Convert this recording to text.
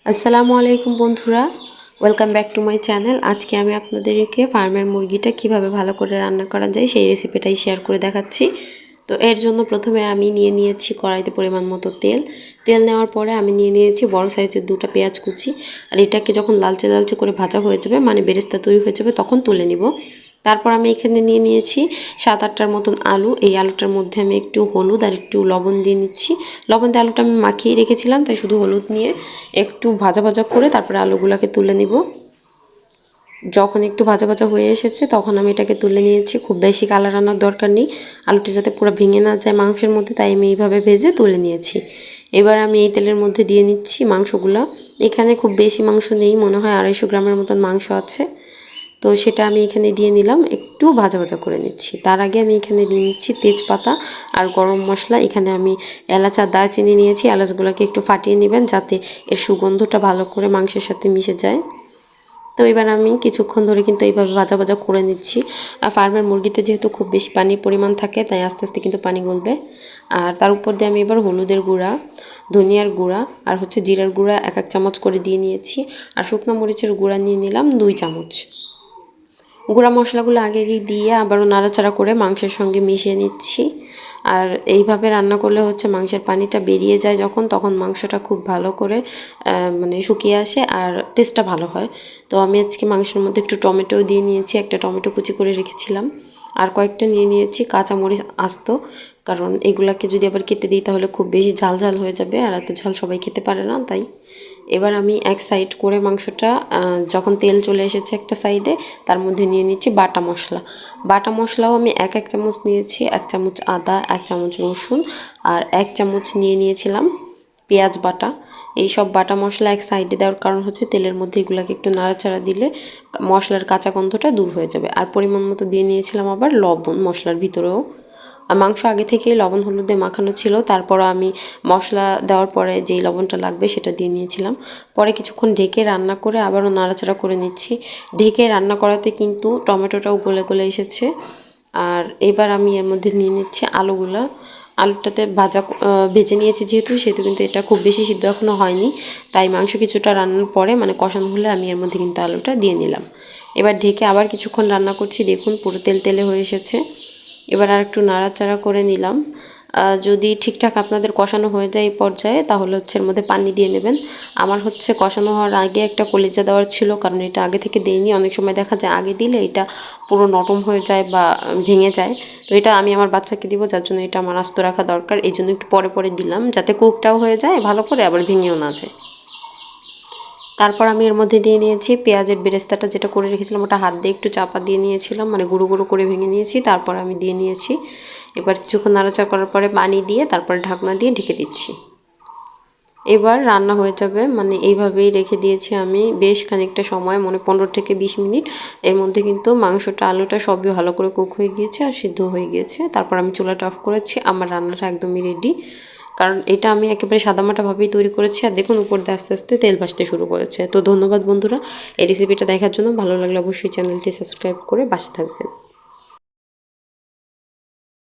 আসসালামু আলাইকুম বন্ধুরা, welcome back to my channel. আজকে আমি আপনাদেরকে ফার্মের মুরগিটা কিভাবে ভালো করে রান্না করা যায় সেই রেসিপিটাই শেয়ার করে দেখাচ্ছি। তো এর জন্য প্রথমে আমি নিয়েছি কড়াইতে পরিমাণ মতো তেল। তেল নেওয়ার পরে আমি নিয়েছি বড় সাইজের 2টা পেঁয়াজ কুচি। আর এটাকে যখন লালচে লালচে করে ভাজা হয়ে যাবে, মানে বেরেস্তা তৈরি হয়ে যাবে, তখন তুলে নিব। তারপর আমি এখানে নিয়েছি 7-8টার মতন আলু। এই আলুটার মধ্যে আমি একটু হলুদ আর একটু লবণ দিয়ে নিচ্ছি। লবণ দিয়ে আলুটা আমি মাখিয়ে রেখেছিলাম, তাই শুধু হলুদ নিয়ে একটু ভাজা ভাজা করে তারপরে আলুগুলোকে তুলে নিব। যখন একটু ভাজা ভাজা হয়ে এসেছে তখন আমি এটাকে তুলে নিয়েছি। খুব বেশি কালার আনার দরকার নেই, আলুটি যাতে পুরো ভেঙে না যায় মাংসের মধ্যে, তাই আমি এইভাবে ভেজে তুলে নিয়েছি। এবার আমি এই তেলের মধ্যে দিয়ে নিচ্ছি মাংসগুলো। এখানে খুব বেশি মাংস নেই, মনে হয় 250 গ্রামের মতন মাংস আছে। তো সেটা আমি এখানে দিয়ে নিলাম, একটু ভাজা ভাজা করে নিচ্ছি। তার আগে আমি এখানে দিয়ে নিচ্ছি তেজপাতা আর গরম মশলা। এখানে আমি এলাচ আর দারচিনি নিয়েছি। এলাচগুলোকে একটু ফাটিয়ে নেবেন যাতে এর সুগন্ধটা ভালো করে মাংসের সাথে মিশে যায়। তো এবার আমি কিছুক্ষণ ধরে কিন্তু এইভাবে ভাজা ভাজা করে নিচ্ছি। আর ফার্মের মুরগিতে যেহেতু খুব বেশি পানির পরিমাণ থাকে, তাই আস্তে আস্তে কিন্তু পানি গলবে। আর তার উপর দিয়ে আমি এবার হলুদের গুঁড়া, ধনিয়ার গুঁড়া আর জিরার গুঁড়া 1 চামচ করে দিয়ে নিয়েছি। আর শুকনো মরিচের গুঁড়া নিয়ে নিলাম 2 চামচ। গুঁড়া মশলাগুলো আগে দিয়ে আবারও নাড়াচাড়া করে মাংসের সঙ্গে মিশিয়ে নিচ্ছি। আর এইভাবে রান্না করলে মাংসের পানিটা বেরিয়ে যায় যখন, তখন মাংসটা খুব ভালো করে মানে শুকিয়ে আসে আর টেস্টটা ভালো হয়। তো আমি আজকে মাংসের মধ্যে একটু টমেটোও দিয়ে নিয়েছি, একটা টমেটো কুচি করে রেখেছিলাম। আর কয়েকটা নিয়ে নিয়েছি কাঁচামরিচ আস্ত, কারণ এগুলাকে যদি আবার কেটে দিই তাহলে খুব বেশি ঝাল ঝাল হয়ে যাবে, আর এত ঝাল সবাই খেতে পারে না। তাই এবার আমি এক সাইড করে মাংসটা, যখন তেল চলে এসেছে একটা সাইডে, তার মধ্যে নিয়ে নিচ্ছি বাটা মশলা। বাটা মশলাও আমি এক চামচ নিয়েছি। 1 চামচ আদা, 1 চামচ রসুন আর 1 চামচ নিয়েছিলাম পেঁয়াজ বাটা। এই সব বাটা মশলা এক সাইডে দেওয়ার কারণ তেলের মধ্যে এগুলোকে একটু নাড়াচাড়া দিলে মশলার কাঁচা গন্ধটা দূর হয়ে যাবে। আর পরিমাণ মতো দিয়ে নিয়েছিলাম আবার লবণ মশলার ভিতরেও। মাংস আগে থেকেই লবণ হলুদ দিয়ে মাখানো ছিল, তারপরও আমি মশলা দেওয়ার পরে যেই লবণটা লাগবে সেটা দিয়ে নিয়েছিলাম। পরে কিছুক্ষণ ঢেকে রান্না করে আবারও নাড়াচাড়া করে নিচ্ছি। ঢেকে রান্না করাতে কিন্তু টমেটোটাও গলে গলে এসেছে। আর এবার আমি এর মধ্যে নিয়ে নিচ্ছি আলুগুলা। আলুটাতে ভেজে নিয়েছি সেহেতু কিন্তু এটা খুব বেশি সিদ্ধ এখনও হয়নি, তাই মাংস কিছুটা রান্নার পরে মানে কষানো হলে আমি এর মধ্যে কিন্তু আলুটা দিয়ে নিলাম। এবার ঢেকে আবার কিছুক্ষণ রান্না করছি। দেখুন পুরো তেল তেলে হয়ে এসেছে। এবার আর একটু নাড়াচাড়া করে নিলাম। যদি ঠিকঠাক আপনাদের কষানো হয়ে যায় এই পর্যায়ে, তাহলে এর মধ্যে পানি দিয়ে নেবেন। আমার কষানো হওয়ার আগে একটা কলিজা দেওয়ার ছিল, কারণ এটা আগে থেকে দেইনি। অনেক সময় দেখা যায় আগে দিলে এটা পুরো নরম হয়ে যায় বা ভেঙে যায়। তো এটা আমি আমার বাচ্চাকে দিব, যার জন্য এটা আমার আস্ত রাখা দরকার। এই জন্য একটু পরে পরে দিলাম, যাতে কুকটাও হয়ে যায় ভালো করে, আবার ভেঙেও না যায়। তারপর আমি এর মধ্যে দিয়ে নিয়েছি পেঁয়াজের বেরেস্তাটা, যেটা করে রেখেছিলাম ওটা হাত দিয়ে একটু চাপা দিয়ে নিয়েছিলাম, মানে গুঁড়ো গুঁড়ো করে ভেঙে নিয়েছি। তারপর আমি দিয়ে নিয়েছি। এবার কিছুক্ষণ নাড়াচাড়া করার পরে পানি দিয়ে তারপর ঢাকনা দিয়ে ঢেকে দিচ্ছি। এবার রান্না হয়ে যাবে, মানে এইভাবেই রেখে দিয়েছি আমি বেশ খানিকটা সময়, মানে 15 থেকে 20 মিনিট। এর মধ্যে কিন্তু মাংসটা আলুটা সবই ভালো করে কুক হয়ে গিয়েছে আর সিদ্ধ হয়ে গিয়েছে। তারপর আমি চুলাটা অফ করেছি। আমার রান্নাটা একদমই রেডি, কারণ এটা আমি একেবারে সাদামাটাভাবেই তৈরি করেছি। আর দেখুন উপর দিয়ে আস্তে আস্তে তেল ভাসতে শুরু করেছে। তো ধন্যবাদ বন্ধুরা এই রেসিপিটা দেখার জন্য। ভালো লাগলে অবশ্যই চ্যানেলটি সাবস্ক্রাইব করে পাশে থাকবেন।